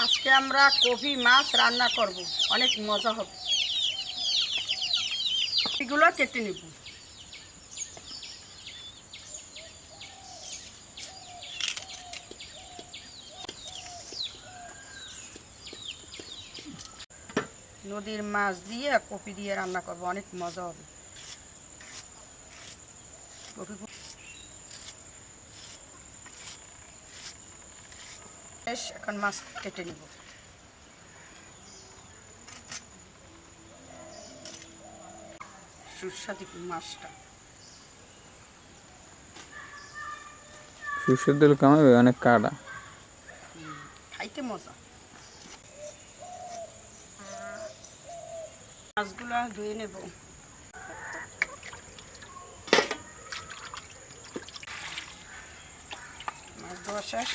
আজকে আমরা কপি মাছ রান্না করব, অনেক মজা হবে। এগুলো কেটে নেব। নদীর মাছ দিয়ে কপি দিয়ে রান্না করব, অনেক মজা হবে। কপি এখন মাছ কেটে নেব। সুস্বাদু মাছটা সরষের তেল কামাবে, অনেক কাটা। খাইতে মজা। মাছগুলো ধুয়ে নেব। মাছ ধোয়া শেষ।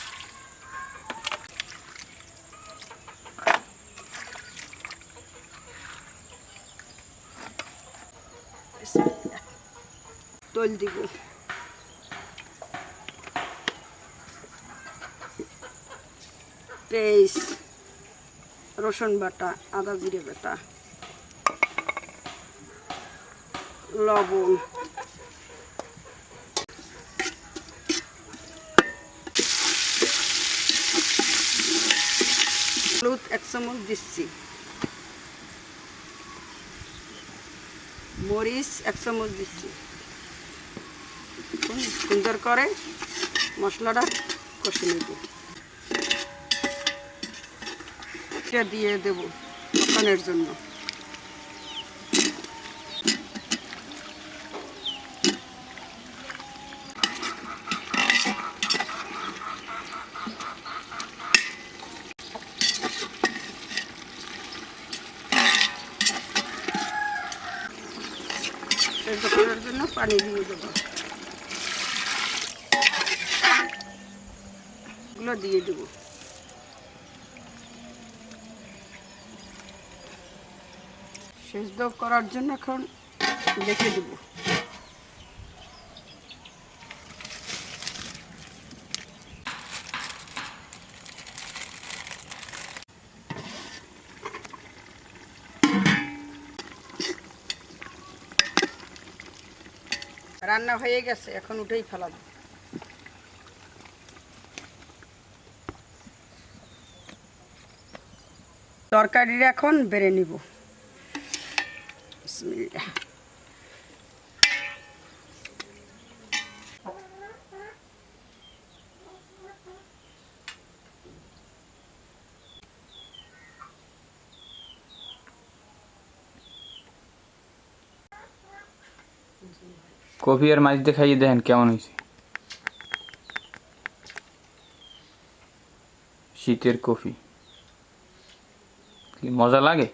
তেল দিব। পেস্ট, রসুন বাটা, আদা জিরে বাটা, লবণ, হলুদ 1 চামচ দিচ্ছি, মরিচ 1 চামচ দিচ্ছি। সুন্দর করে মশলাটা কষে নেব। এটা দিয়ে দেব কষানোর জন্য। সেদ্ধ করার জন্য পানি দিয়ে দেবো। এগুলো দিয়ে দেবো। সেদ্ধ করার জন্য এখন রেখে দেব। রান্না হয়ে গেছে, এখন উঠেই ফেলাবো। তরকারিটা এখন বেড়ে নিব। বিসমিল্লাহ। কফি আর মাছ দিয়ে খাইয়ে দেখেন কেমন হয়েছে। শীতের কফি কি মজা লাগে।